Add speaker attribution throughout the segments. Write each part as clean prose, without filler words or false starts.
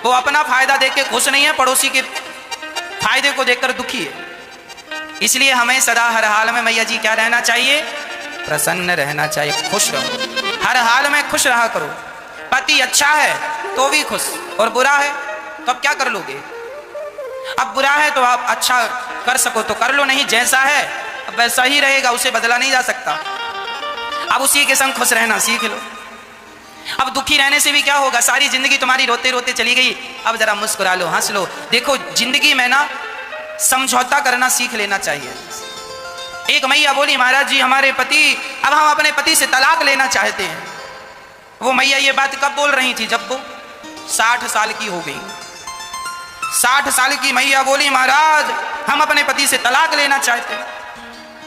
Speaker 1: वो अपना फायदा देख के खुश नहीं है, पड़ोसी के फायदे को देखकर दुखी है। इसलिए हमें सदा हर हाल में मैया जी क्या रहना चाहिए? प्रसन्न रहना चाहिए, खुश रहो, हर हाल में खुश रहा करो। पति अच्छा है तो भी खुश, और बुरा है तो अब क्या कर लोगे? अब बुरा है तो आप अच्छा कर सको तो कर लो, नहीं जैसा है अब वैसा ही रहेगा, उसे बदला नहीं जा सकता। अब उसी के संग खुश रहना सीख लो। अब दुखी रहने से भी क्या होगा? सारी जिंदगी तुम्हारी रोते रोते चली गई, अब जरा मुस्कुरा लो, हंस लो। देखो जिंदगी में ना समझौता करना सीख लेना चाहिए। एक मैया बोली, महाराज जी हमारे पति, अब हम अपने पति से तलाक लेना चाहते हैं। वो मैया ये बात कब बोल रही थी? जब वो 60 साल की हो गई। 60 साल की मैया बोली, महाराज हम अपने पति से तलाक लेना चाहते हैं।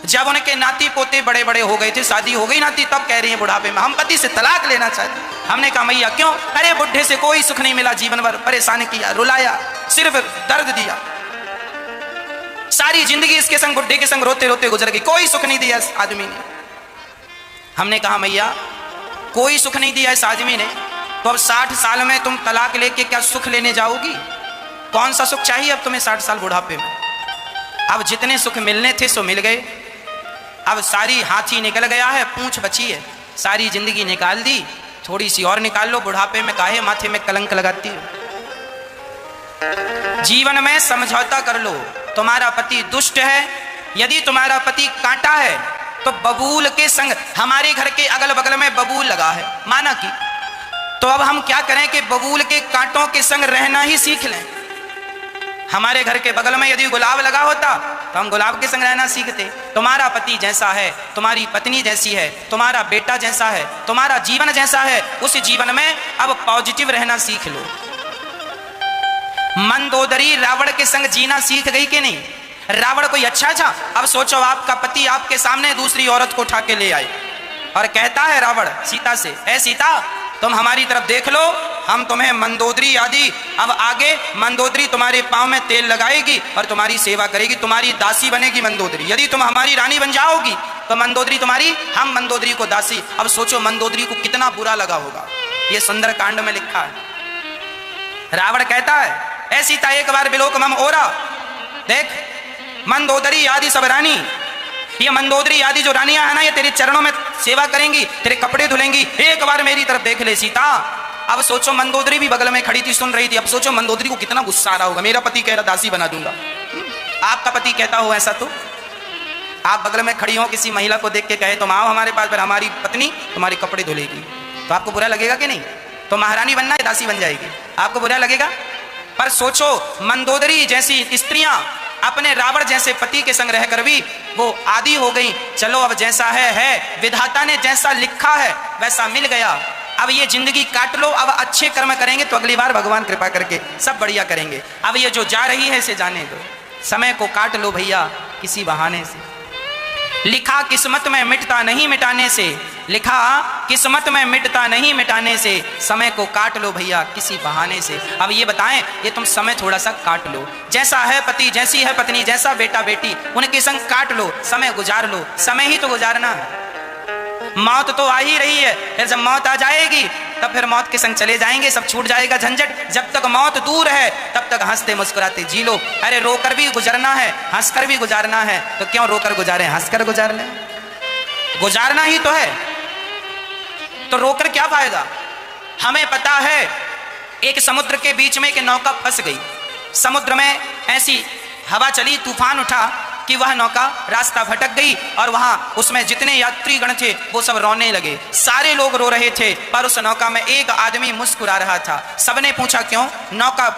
Speaker 1: जब उनके नाती पोते बड़े बड़े हो गए थे, शादी हो गई नाती, तब कह रही है बुढ़ापे में हम पति से तलाक लेना चाहते हैं। हमने कहा मैया क्यों? अरे बुढ़े से कोई सुख नहीं मिला, जीवन भर परेशान किया, रुलाया, सिर्फ दर्द दिया, सारी जिंदगी इसके संग बुढ़े के संग रोते रोते गुजर गई, कोई सुख नहीं दिया इस आदमी ने। हमने कहा मैया कोई सुख नहीं दिया इस आदमी ने, तो अब 60 साल में तुम तलाक लेके क्या सुख लेने जाओगी? कौन सा सुख चाहिए अब तुम्हें 60 साल बुढ़ापे में? अब जितने सुख मिलने थे सो मिल गए, अब सारी हाथी निकल गया है, पूंछ बची है, सारी जिंदगी निकाल दी, थोड़ी सी और निकाल लो, बुढ़ापे में काहे माथे में कलंक लगाती हो? जीवन में समझौता कर लो। तुम्हारा पति दुष्ट है, यदि तुम्हारा पति कांटा है तो बबूल के संग, हमारे घर के अगल बगल में बबूल लगा है माना कि, तो अब हम क्या करें कि बबूल के कांटों के संग रहना ही सीख लें। हमारे घर के बगल में यदि गुलाब लगा होता तो हम गुलाब के संग रहना सीखते। तुम्हारा पति जैसा है, तुम्हारी पत्नी जैसी है, तुम्हारा बेटा जैसा है, तुम्हारा जीवन जैसा है, उस जीवन में अब पॉजिटिव रहना सीख लो। मंदोदरी रावण के संग जीना सीख गई कि नहीं? रावण कोई अच्छा था? अब सोचो आपका पति आपके सामने दूसरी औरत को उठा के ले आए और कहता है रावण सीता से, ए सीता तुम हमारी तरफ देख लो, हम तुम्हें मंदोदरी आदि, अब आगे मंदोदरी तुम्हारे पांव में तेल लगाएगी और तुम्हारी सेवा करेगी, तुम्हारी दासी बनेगी मंदोदरी। यदि तुम हमारी रानी बन जाओगी तो मंदोदरी तुम्हारी, हम मंदोदरी को दासी। अब सोचो मंदोदरी को कितना बुरा लगा होगा। ये सुंदरकांड में लिखा है। रावण कहता है ए सीता एक बार बिलोक मम ओरा, देख मंदोदरी आदि सब रानी, ये मंदोदरी आदि जो रानियां है ना, ये तेरे चरणों में सेवा करेंगी, तेरे कपड़े धुलेंगी, एक बार मेरी तरफ देख ले सीता। अब सोचो मंदोदरी भी बगल में खड़ी थी, सुन रही थी। अब सोचो मंदोदरी को कितना गुस्सा आ रहा होगा, मेरा पति कह रहा दासी बना दूंगा। आपका पति कहता हो ऐसा, तो आप बगल में खड़ी हो, किसी महिला को देख के कहे तुम आओ हमारे पास, पर हमारी पत्नी तुम्हारे कपड़े धुलेगी, तो आपको बुरा लगेगा कि नहीं? तो महारानी बनना है, दासी बन जाएगी, आपको बुरा लगेगा? पर सोचो मंदोदरी जैसी स्त्रियां अपने रावण जैसे पति के संग रहकर भी वो आदी हो गई। चलो अब जैसा है, विधाता ने जैसा लिखा है वैसा मिल गया। अब ये जिंदगी काट लो, अब अच्छे कर्म करेंगे तो अगली बार भगवान कृपा करके सब बढ़िया करेंगे। अब ये जो जा रही है इसे जाने दो, समय को काट लो भैया किसी बहाने से। लिखा किस्मत में मिटता नहीं मिटाने से, लिखा किस्मत में मिटता नहीं मिटाने से, समय को काट लो भैया किसी बहाने से। अब ये बताएं, ये तुम समय थोड़ा सा काट लो, जैसा है पति, जैसी है पत्नी, जैसा बेटा बेटी, उनके संग काट लो, समय गुजार लो। समय ही तो गुजारना है। मौत तो आ ही रही है, फिर जब मौत आ जाएगी तब फिर मौत के संग चले जाएंगे, सब छूट जाएगा झंझट। जब तक मौत दूर है तब तक हंसते मुस्कुराते जी लो। अरे रोकर भी गुजरना है, हंसकर भी गुजारना है, तो क्यों रोकर गुजारें, हंसकर गुजार लें। गुजारना ही तो है, तो रोकर क्या फायदा? हमें पता है एक समुद्र के बीच में एक नौका फंस गई, समुद्र में ऐसी हवा चली, तूफान उठा कि वह नौका रास्ता भटक गई, और वहां उसमें जितने यात्री गण थे वो सब रोने लगे। सारे लोग रो रहे थे, पर उस नौका में एक आदमी मुस्कुरा रहा था। सबने पूछा क्यों? नौका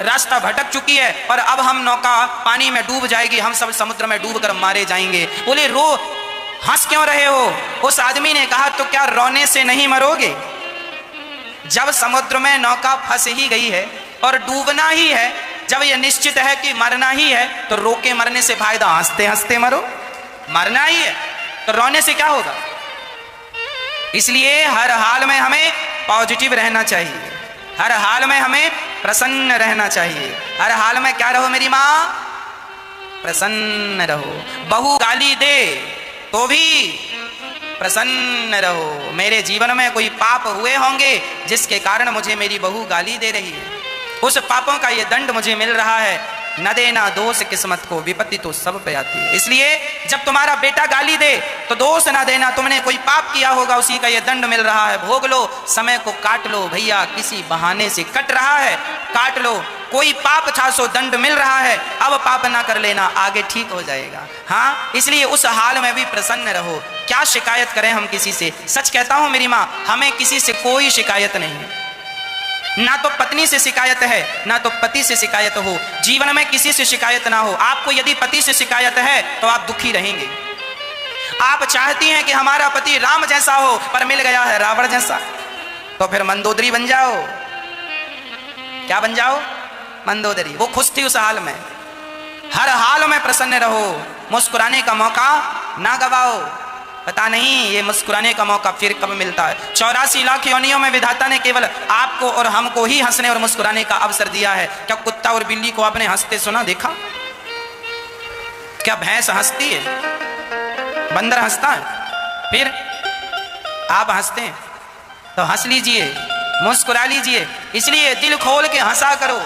Speaker 1: रास्ता भटक चुकी है और अब हम नौका पानी में डूब जाएगी, हम सब समुद्र में डूब कर मारे जाएंगे। बोले रो, हंस क्यों रहे हो? उस आदमी ने कहा तो क्या रोने से नहीं मरोगे? जब समुद्र में नौका फंस ही गई है और डूबना ही है, जब यह निश्चित है कि मरना ही है, तो रो के मरने से फायदा, हंसते हंसते मरो। मरना ही है तो रोने से क्या होगा? इसलिए हर हाल में हमें पॉजिटिव रहना चाहिए, हर हाल में हमें प्रसन्न रहना चाहिए। हर हाल में क्या रहो मेरी माँ? प्रसन्न रहो। बहू गाली दे तो भी प्रसन्न रहो। मेरे जीवन में कोई पाप हुए होंगे जिसके कारण मुझे मेरी बहू गाली दे रही है, उस पापों का ये दंड मुझे मिल रहा है। न देना दोष किस्मत को, विपत्ति तो सब पे आती है। इसलिए जब तुम्हारा बेटा गाली दे तो दोष ना देना, तुमने कोई पाप किया होगा, उसी का ये दंड मिल रहा है, भोग लो, समय को काट लो भैया, किसी बहाने से कट रहा है, काट लो। कोई पाप था सो दंड मिल रहा है, अब पाप ना कर लेना, आगे ठीक हो जाएगा। हाँ, इसलिए उस हाल में भी प्रसन्न रहो। क्या शिकायत करें हम किसी से? सच कहता हूं मेरी माँ, हमें किसी से कोई शिकायत नहीं है। ना तो पत्नी से शिकायत है, ना तो पति से शिकायत हो। जीवन में किसी से शिकायत ना हो। आपको यदि पति से शिकायत है तो आप दुखी रहेंगे। आप चाहती हैं कि हमारा पति राम जैसा हो, पर मिल गया है रावण जैसा, तो फिर मंदोदरी बन जाओ। क्या बन जाओ? मंदोदरी। वो खुश थी उस हाल में। हर हाल में प्रसन्न रहो, मुस्कुराने का मौका ना गवाओ। पता नहीं ये मुस्कुराने का मौका फिर कब मिलता है। 84 लाख योनियों में विधाता ने केवल आपको और हमको ही हंसने और मुस्कुराने का अवसर दिया है। क्या कुत्ता और बिल्ली को आपने हंसते सुना, देखा? क्या भैंस हंसती है? बंदर हंसता है? फिर आप हंसते हैं तो हंस लीजिए, मुस्कुरा लीजिए। इसलिए दिल खोल के हंसा करो,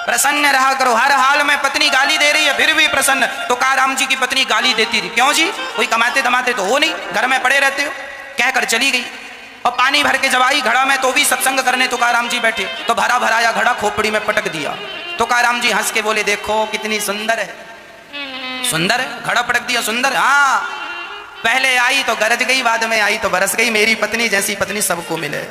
Speaker 1: प्रसन्न रहा करो। हर हाल में पत्नी गाली दे रही है फिर भी प्रसन्न। तो राम जी की पत्नी गाली देती थी, क्यों जी? कोई कमाते धमाते तो हो नहीं, घर में पड़े रहते हो, कहकर चली गई। और पानी भर के जब आई घड़ा में तो भी सत्संग करने राम जी बैठे, तो भरा भराया घड़ा खोपड़ी में पटक दिया। राम जी हंस के बोले, देखो कितनी सुंदर है। सुंदर है? घड़ा पटक दिया, सुंदर? हाँ, पहले आई तो गरज गई, बाद में आई तो बरस गई। मेरी पत्नी जैसी पत्नी सबको मिले।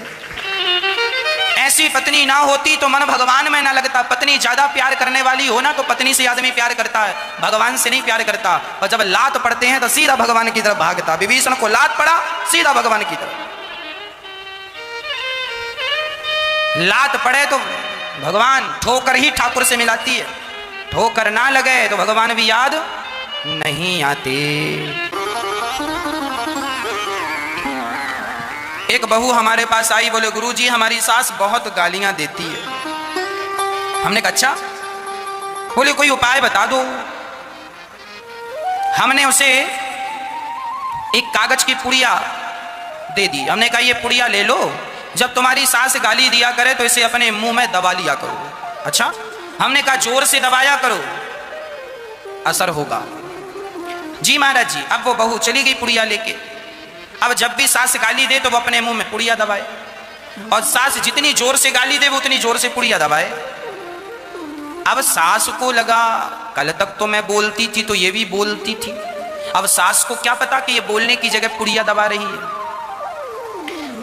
Speaker 1: ऐसी पत्नी ना होती तो मन भगवान में ना लगता। पत्नी ज्यादा प्यार करने वाली हो ना तो पत्नी से आदमी प्यार करता है, भगवान से नहीं प्यार करता। और जब लात पड़ते हैं तो सीधा भगवान की तरफ भागता। विभीषण को लात पड़ा, सीधा भगवान की तरफ। लात पड़े तो भगवान, ठोकर ही ठाकुर से मिलाती है। ठोकर ना लगे तो भगवान भी याद नहीं आते। एक बहू हमारे पास आई, बोले गुरुजी हमारी सास बहुत गालियां देती है। हमने कहा अच्छा, बोले कोई उपाय बता दो। हमने उसे एक कागज की पुड़िया दे दी। हमने कहा ये पुड़िया ले लो, जब तुम्हारी सास गाली दिया करे तो इसे अपने मुंह में दबा लिया करो। अच्छा, हमने कहा जोर से दबाया करो, असर होगा। जी महाराज जी। अब वो बहू चली गई पुड़िया लेके। अब जब भी सास गाली दे तो वो अपने मुंह में पुड़िया दबाए, और सास जितनी जोर से गाली दे वो उतनी जोर से पुड़िया दबाए। अब सास को लगा कल तक तो मैं बोलती थी तो ये भी बोलती थी, अब सास को क्या पता कि ये बोलने की जगह पुड़िया दबा रही है।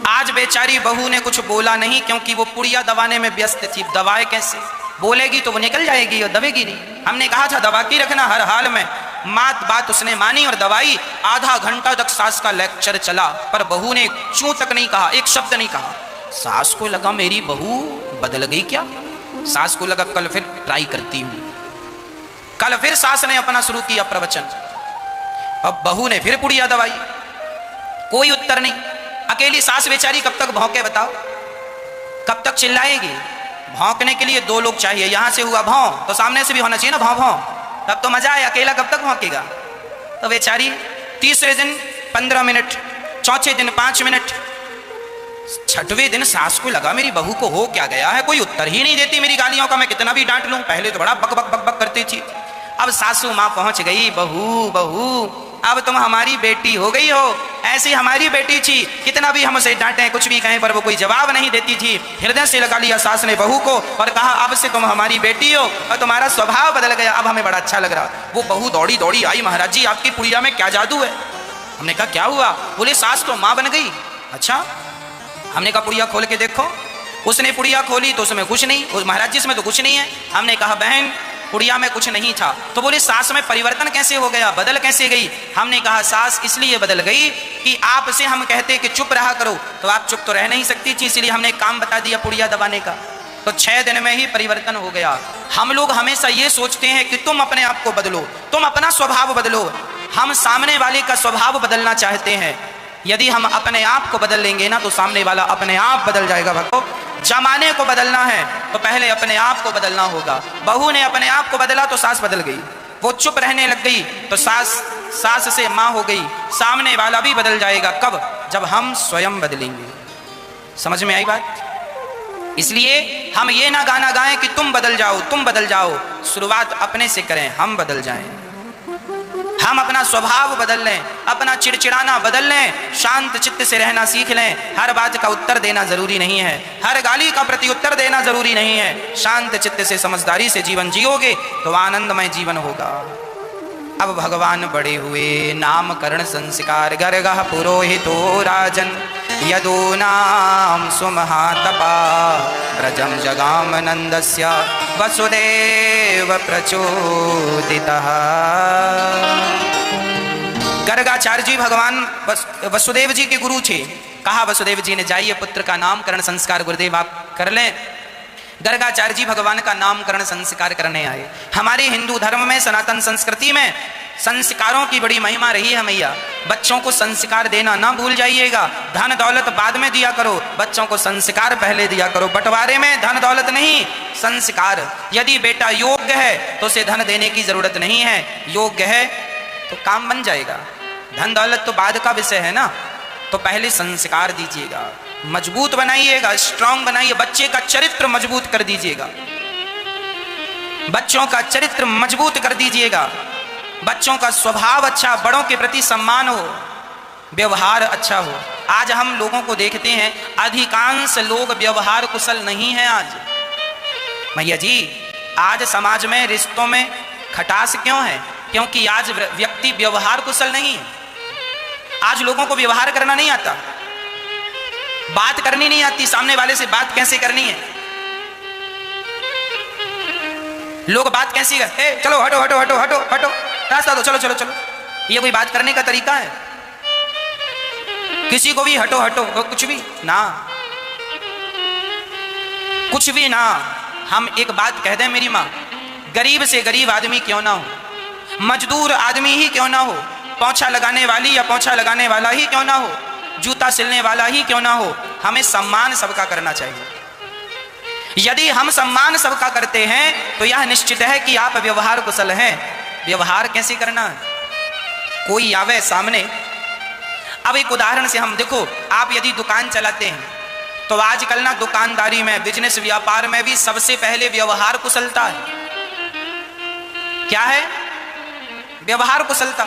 Speaker 1: आज बेचारी बहू ने कुछ बोला नहीं, क्योंकि वो पुड़िया दबाने में व्यस्त थी। दबाए कैसे? बोलेगी तो वो निकल जाएगी और दबेगी नहीं। हमने कहा था दबा के रखना हर हाल में। बात उसने मानी और दवाई। आधा घंटा तक सास का लेक्चर चला, पर बहू ने चूं तक नहीं कहा, एक शब्द नहीं कहा। सास को लगा मेरी बहू बदल गई क्या? सास को लगा कल फिर ट्राई करती हूं। कल फिर सास ने अपना शुरू किया प्रवचन। अब बहू ने फिर पुड़िया दवाई, कोई उत्तर नहीं। अकेली सास बेचारी कब तक भौंके बताओ? कब तक चिल्लाएगी? भौंकने के लिए दो लोग चाहिए। यहां से हुआ भौं तो सामने से भी होना चाहिए ना, भौं भौं, तब तो मजा है। अकेला कब तक भौंकेगा? तो बेचारी तीसरे दिन 15 मिनट, चौथे दिन 5 मिनट, छठवें दिन सास को लगा मेरी बहू को हो क्या गया है, कोई उत्तर ही नहीं देती मेरी गालियों का। मैं कितना भी डांट लूं, पहले तो बड़ा बक बक बक बक करती थी। अब सासू माँ पहुंच गई, बहू बहू अब तुम हमारी बेटी हो गई हो। ऐसी हमारी बेटी थी, कितना भी हम उसे डांटें कुछ भी कहें पर वो कोई जवाब नहीं देती थी। हृदय से लगा लिया सास ने बहू को और कहा अब से तुम हमारी बेटी हो और तुम्हारा स्वभाव बदल गया, अब हमें बड़ा अच्छा लग रहा। वो बहू दौड़ी दौड़ी आई, महाराज जी आपकी पुड़िया में क्या जादू है? हमने कहा क्या हुआ? बोले सास तो माँ बन गई। अच्छा, हमने कहा पुड़िया खोल के देखो। उसने पुड़िया खोली तो उसमें कुछ नहीं। महाराज जी इसमें तो कुछ नहीं है। हमने कहा बहन पुड़िया में कुछ नहीं था। तो बोले सास में परिवर्तन कैसे हो गया, बदल कैसे गई? हमने कहा सास इसलिए बदल गई कि आपसे हम कहते कि चुप रहा करो तो आप चुप तो रह नहीं सकती थी, इसलिए हमने काम बता दिया पुड़िया दबाने का। तो 6 दिन में ही परिवर्तन हो गया। हम लोग हमेशा ये सोचते हैं कि तुम अपने आप को बदलो, तुम अपना स्वभाव बदलो। हम सामने वाले का स्वभाव बदलना चाहते हैं। यदि हम अपने आप को बदल लेंगे ना तो सामने वाला अपने आप बदल जाएगा। भक्तों, जमाने को बदलना है तो पहले अपने आप को बदलना होगा। बहू ने अपने आप को बदला तो सास बदल गई। वो चुप रहने लग गई तो सास से माँ हो गई। सामने वाला भी बदल जाएगा। कब? जब हम स्वयं बदलेंगे। समझ में आई बात? इसलिए हम ये ना गाना गाएं कि तुम बदल जाओ, तुम बदल जाओ। शुरुआत अपने से करें, हम बदल जाएं। हम अपना स्वभाव बदल लें, अपना चिड़चिड़ाना बदल लें, शांत चित्त से रहना सीख लें। हर बात का उत्तर देना जरूरी नहीं है, हर गाली का प्रत्युत्तर देना जरूरी नहीं है। शांत चित्त से समझदारी से जीवन जियोगे तो आनंदमय जीवन होगा। अब भगवान बड़े हुए, नामकरण संस्कार गर्गः पुरोहितो राजन, यदो नाम सुमहातपा, प्रजम जगाम नंदस्य वसुदेव प्रचोदितः। गर्गाचार्य जी भगवान वसुदेव जी के गुरु थे। कहा वसुदेव जी ने, जाइए पुत्र का नामकरण संस्कार गुरुदेव आप कर लें। गर्गाचार्य जी भगवान का नामकरण संस्कार करने आए। हमारे हिंदू धर्म में, सनातन संस्कृति में संस्कारों की बड़ी महिमा रही है मैया। बच्चों को संस्कार देना ना भूल जाइएगा। धन दौलत बाद में दिया करो, बच्चों को संस्कार पहले दिया करो। बंटवारे में धन दौलत नहीं, संस्कार। यदि बेटा योग्य है तो उसे धन देने की जरूरत नहीं है, योग्य है तो काम बन जाएगा। धन दौलत तो बाद का विषय है ना, तो पहले संस्कार दीजिएगा, मजबूत बनाइएगा, स्ट्रांग बनाइए। बच्चे का चरित्र मजबूत कर दीजिएगा, बच्चों का चरित्र मजबूत कर दीजिएगा। बच्चों का स्वभाव अच्छा, बड़ों के प्रति सम्मान हो, व्यवहार अच्छा हो। आज हम लोगों को देखते हैं, अधिकांश लोग व्यवहार कुशल नहीं हैं। आज भैया जी, आज समाज में रिश्तों में खटास क्यों है? क्योंकि आज व्यक्ति व्यवहार कुशल नहीं है। आज लोगों को व्यवहार करना नहीं आता, बात करनी नहीं आती, सामने वाले से बात कैसे करनी है। लोग बात कैसी कर, चलो हटो हटो हटो हटो हटो, रास्ता दो, चलो चलो चलो। ये कोई बात करने का तरीका है? किसी को भी हटो हटो, कुछ भी ना, कुछ भी ना। हम एक बात कह दें मेरी माँ, गरीब से गरीब आदमी क्यों ना हो, मजदूर आदमी ही क्यों ना हो, पोंछा लगाने वाली या पोंछा लगाने वाला ही क्यों ना हो, जूता सिलने वाला ही क्यों ना हो, हमें सम्मान सबका करना चाहिए। यदि हम सम्मान सबका करते हैं तो यह निश्चित है कि आप व्यवहार कुशल हैं। व्यवहार कैसे करना है? कोई आवे सामने, अब एक उदाहरण से हम देखो, आप यदि दुकान चलाते हैं तो आजकल ना दुकानदारी में, बिजनेस व्यापार में भी सबसे पहले व्यवहार कुशलता है। क्या है? व्यवहार कुशलता।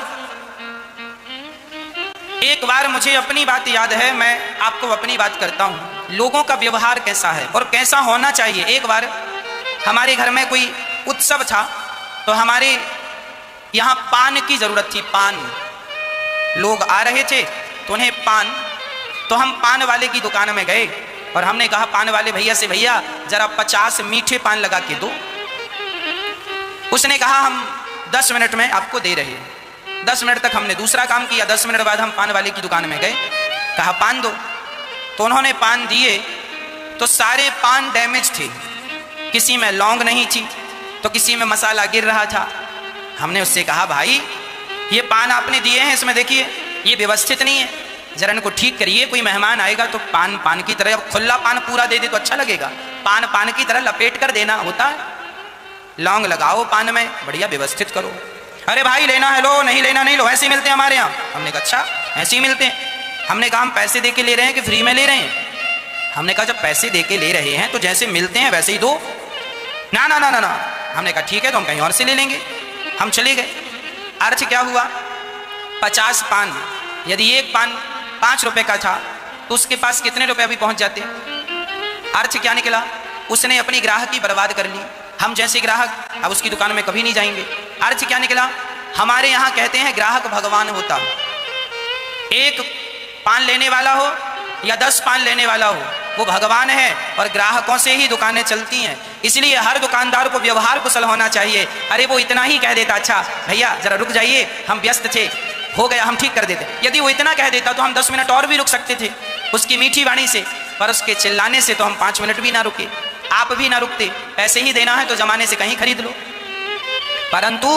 Speaker 1: एक बार मुझे अपनी बात याद है, मैं आपको अपनी बात करता हूं, लोगों का व्यवहार कैसा है और कैसा होना चाहिए। एक बार हमारे घर में कोई उत्सव था, तो हमारे यहाँ पान की जरूरत थी। पान, लोग आ रहे थे तो उन्हें पान, तो हम पान वाले की दुकान में गए और हमने कहा पान वाले भैया से, भैया जरा 50 मीठे पान लगा के दो। उसने कहा हम 10 मिनट में आपको दे रहे हैं। 10 मिनट तक हमने दूसरा काम किया। 10 मिनट बाद हम पान वाले की दुकान में गए, कहा पान दो, तो उन्होंने पान दिए तो सारे पान डैमेज थे। किसी में लौंग नहीं थी तो किसी में मसाला गिर रहा था। हमने उससे कहा भाई ये पान आपने दिए हैं, इसमें देखिए ये व्यवस्थित नहीं है, जरा इनको ठीक करिए। कोई मेहमान आएगा तो पान पान की तरह, खुला पान पूरा दे दे तो अच्छा लगेगा, पान पान की तरह लपेट कर देना होता है। लौंग लगाओ पान में, बढ़िया व्यवस्थित करो। अरे भाई लेना है लो, नहीं लेना नहीं लो, ऐसे मिलते हैं हमारे यहाँ। हमने कहा अच्छा ऐसे ही मिलते हैं। हमने कहा हम पैसे दे के ले रहे हैं कि फ्री में ले रहे हैं? हमने कहा जब पैसे दे के ले रहे हैं तो जैसे मिलते हैं वैसे ही दो। ना ना ना ना ना। हमने कहा ठीक है तो हम कहीं और से ले लेंगे। हम चले गए। अर्थ क्या हुआ? 50 पान, यदि एक पान 5 रुपए का था तो उसके पास कितने रुपए अभी पहुंच जाते? अर्थ क्या निकला? उसने अपनी ग्राहकी बर्बाद कर ली। हम जैसे ग्राहक अब उसकी दुकान में कभी नहीं जाएंगे। अर्थ क्या निकला? हमारे यहाँ कहते हैं ग्राहक भगवान होता। एक पान लेने वाला हो या 10 पान लेने वाला हो, वो भगवान है और ग्राहकों से ही दुकानें चलती हैं। इसलिए हर दुकानदार को व्यवहार कुशल होना चाहिए। अरे वो इतना ही कह देता, अच्छा भैया जरा रुक जाइए हम व्यस्त थे, हो गया, हम ठीक कर देते। यदि वो इतना कह देता तो हम 10 मिनट और भी रुक सकते थे उसकी मीठी वाणी से, पर उसके चिल्लाने से तो हम 5 मिनट भी ना रुके, आप भी ना रुकते। पैसे ही देना है तो जमाने से कहीं खरीद लो। परंतु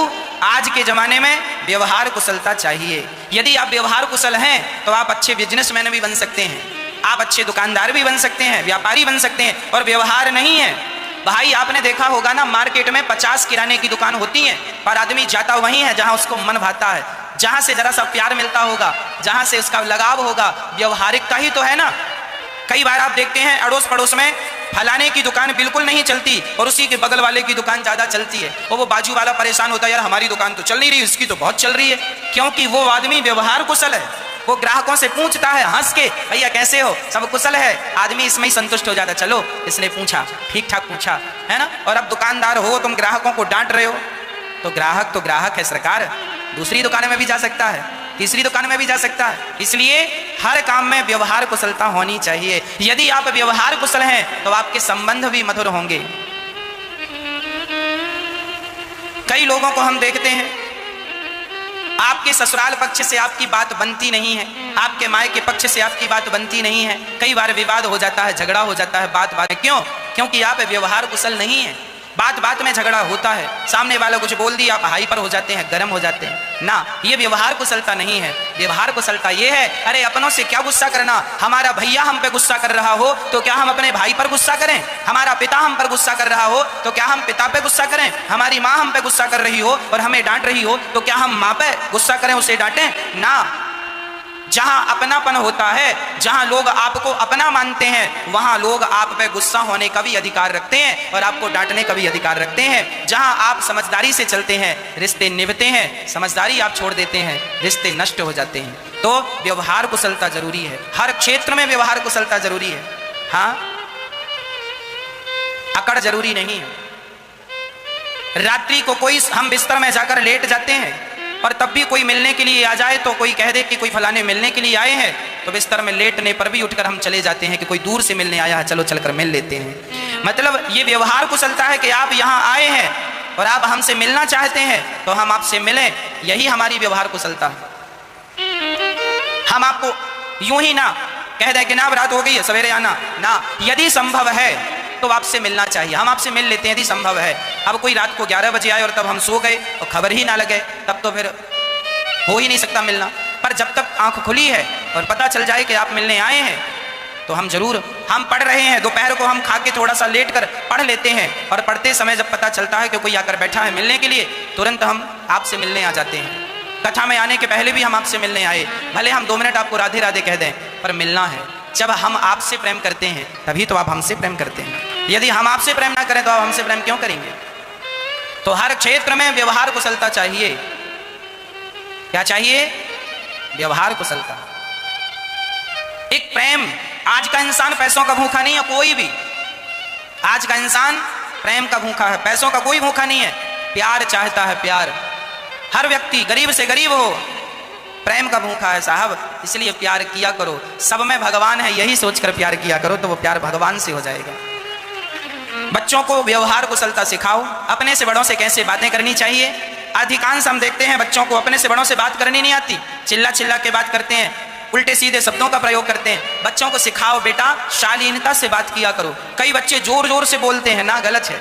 Speaker 1: आज के जमाने में व्यवहार कुशलता चाहिए। यदि आप व्यवहार कुशल हैं तो आप अच्छे बिजनेसमैन भी बन सकते हैं, आप अच्छे दुकानदार भी बन सकते हैं, व्यापारी बन सकते हैं। और व्यवहार नहीं है भाई, आपने देखा होगा ना मार्केट में 50 किराने की दुकान होती है, पर आदमी जाता वहीं है जहां उसको मन भाता है, जहां से जरा सा प्यार मिलता होगा, जहां से उसका लगाव होगा। व्यवहारिकता ही तो है ना। कई बार आप देखते हैं अड़ोस पड़ोस में फलाने की दुकान बिल्कुल नहीं चलती और उसी के बगल वाले की दुकान ज्यादा चलती है, और वो बाजू वाला परेशान होता है, यार हमारी दुकान तो चल नहीं रही, इसकी तो बहुत चल रही है। क्योंकि वो आदमी व्यवहार कुशल है, वो ग्राहकों से पूछता है हंस के, भैया कैसे हो, सब कुशल है, आदमी इसमें ही संतुष्ट हो जाता, चलो इसने पूछा ठीक ठाक पूछा है ना। और अब दुकानदार हो तुम ग्राहकों को डांट रहे हो, तो ग्राहक है सरकार, दूसरी दुकान में भी जा सकता है, तीसरी दुकान में भी जा सकता है। इसलिए हर काम में व्यवहार कुशलता होनी चाहिए। यदि आप व्यवहार कुशल हैं तो आपके संबंध भी मधुर होंगे। कई लोगों को हम देखते हैं, आपके ससुराल पक्ष से आपकी बात बनती नहीं है, आपके मायके के पक्ष से आपकी बात बनती नहीं है, कई बार विवाद हो जाता है, झगड़ा हो जाता है बात में। क्यों? क्योंकि आप व्यवहार कुशल नहीं है, बात बात में झगड़ा होता है, सामने वाला कुछ बोल दिया आप हाइपर हो जाते हैं, गर्म हो जाते हैं ना। ये व्यवहार कुशलता नहीं है। व्यवहार कुशलता ये है, अरे अपनों से क्या गुस्सा करना, हमारा भैया हम पे गुस्सा कर रहा हो तो क्या हम अपने भाई पर गुस्सा करें, हमारा पिता हम पर गुस्सा कर रहा हो तो क्या हम पिता पे गुस्सा करें, हमारी माँ हम पे गुस्सा कर रही हो और हमें डांट रही हो तो क्या हम माँ पे गुस्सा करें, उसे डांटें ना। जहां अपनापन होता है, जहां लोग आपको अपना मानते हैं, वहां लोग आप पे गुस्सा होने का भी अधिकार रखते हैं और आपको डांटने का भी अधिकार रखते हैं। जहां आप समझदारी से चलते हैं, रिश्ते निभते हैं, समझदारी आप छोड़ देते हैं, रिश्ते नष्ट हो जाते हैं। तो व्यवहार कुशलता जरूरी है, हर क्षेत्र में व्यवहार कुशलता जरूरी है। हाँ, अकड़ जरूरी नहीं है। रात्रि को कोई हम बिस्तर में जाकर लेट जाते हैं और तब भी कोई मिलने के लिए आ जाए तो कोई कह दे कि कोई फलाने मिलने के लिए आए हैं, तो बिस्तर में लेटने पर भी उठकर हम चले जाते हैं कि कोई दूर से मिलने आया है, चलो चलकर मिल लेते हैं। मतलब ये व्यवहार कुशलता है कि आप यहाँ आए हैं और आप हमसे मिलना चाहते हैं तो हम आपसे मिलें, यही हमारी व्यवहार कुशलता है। हम आपको यूं ही ना कह दें कि ना रात हो गई है सवेरे आना ना, यदि संभव है तो आपसे मिलना चाहिए, हम आपसे मिल लेते हैं यदि संभव है। अब कोई रात को 11 बजे आए और तब हम सो गए और खबर ही ना लगे, तब तो फिर हो ही नहीं सकता मिलना। पर जब तक आंख खुली है और पता चल जाए कि आप मिलने आए हैं तो हम जरूर, हम पढ़ रहे हैं, दोपहर को हम खा के थोड़ा सा लेट कर पढ़ लेते हैं और पढ़ते समय जब पता चलता है कि कोई आकर बैठा है मिलने के लिए, तुरंत हम आपसे मिलने आ जाते हैं। कथा में आने के पहले भी हम आपसे मिलने आए, भले हम 2 मिनट आपको राधे राधे कह दें, पर मिलना है। जब हम आपसे प्रेम करते हैं तभी तो आप हमसे प्रेम करते हैं, यदि हम आपसे प्रेम ना करें तो आप हमसे प्रेम क्यों करेंगे। तो हर क्षेत्र में व्यवहार कुशलता चाहिए। क्या चाहिए? व्यवहार कुशलता। एक प्रेम, आज का इंसान पैसों का भूखा नहीं है, कोई भी आज का इंसान प्रेम का भूखा है, पैसों का कोई भूखा नहीं है, प्यार चाहता है, प्यार। हर व्यक्ति गरीब से गरीब हो प्रेम का भूखा है साहब, इसलिए प्यार किया करो। सब में भगवान है यही सोचकर प्यार किया करो तो वो प्यार भगवान से हो जाएगा। बच्चों को व्यवहार कुशलता सिखाओ, अपने से बड़ों से कैसे बातें करनी चाहिए। अधिकांश हम देखते हैं बच्चों को अपने से बड़ों से बात करनी नहीं आती, चिल्ला चिल्ला के बात करते हैं, उल्टे सीधे शब्दों का प्रयोग करते हैं। बच्चों को सिखाओ बेटा शालीनता से बात किया करो। कई बच्चे जोर जोर से बोलते हैं ना, गलत है,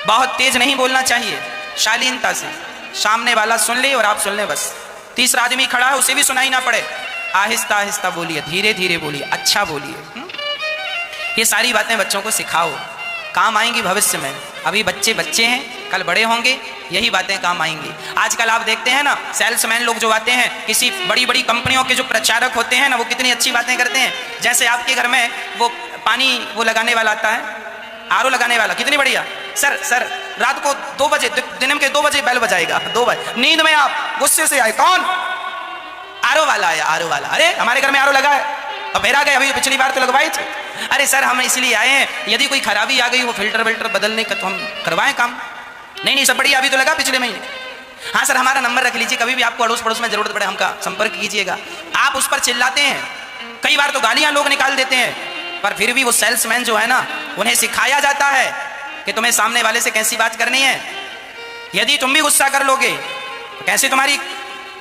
Speaker 1: बहुत तेज नहीं बोलना चाहिए, शालीनता से, सामने वाला सुन ले और आप सुन ले बस। तीसरा आदमी खड़ा है उसे भी सुनाई ना पड़े, आहिस्ता आहिस्ता बोलिए, धीरे धीरे बोलिए, अच्छा बोलिए। ये सारी बातें बच्चों को सिखाओ, काम आएंगी भविष्य में। अभी बच्चे बच्चे हैं, कल बड़े होंगे, यही बातें काम आएंगी। आजकल आप देखते हैं ना, सेल्समैन लोग जो आते हैं, किसी बड़ी बड़ी कंपनियों के जो प्रचारक होते हैं ना, वो कितनी अच्छी बातें करते हैं। जैसे आपके घर में वो पानी वो लगाने वाला आता है, आरओ लगाने वाला, कितनी बढ़िया। सर रात को 2 बजे, दिन के 2 बजे बेल बजाएगा, 2 बजे नींद में आप गुस्से से आए, कौन? आरओ वाला आया, आरओ वाला। अरे हमारे घर में आरओ लगा है, अब मेरा गए, अभी पिछली बार तो लगवाए थे। अरे सर हम इसलिए आए हैं, यदि कोई खराबी आ गई वो फिल्टर विल्टर बदलने का तो हम करवाएं काम। नहीं सब बढ़िया, अभी तो लगा पिछले महीने। हाँ सर हमारा नंबर रख लीजिए, कभी भी आपको अड़ोस पड़ोस में जरूरत पड़े हमका संपर्क कीजिएगा। आप उस पर चिल्लाते हैं, कई बार तो गालियां लोग निकाल देते हैं, पर फिर भी वो सेल्समैन जो है ना, उन्हें सिखाया जाता है कि तुम्हें सामने वाले से कैसी बात करनी है। यदि तुम भी गुस्सा कर लोगे तो कैसे तुम्हारी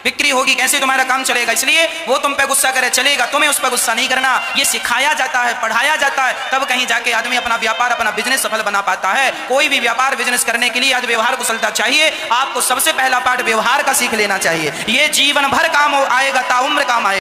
Speaker 1: बिक्री होगी, कैसे तुम्हारा काम चलेगा। इसलिए वो तुम पे गुस्सा करे चलेगा, तुम्हें उस पर गुस्सा नहीं करना। ये सिखाया जाता है, पढ़ाया जाता है, तब कहीं जाके आदमी अपना व्यापार, अपना बिजनेस सफल बना पाता है। कोई भी व्यापार बिजनेस करने के लिए आज व्यवहार कुशलता चाहिए। आपको सबसे पहला पाठ व्यवहार का सीख लेना चाहिए, ये जीवन भर काम आएगा, ताउम्र काम आएगा।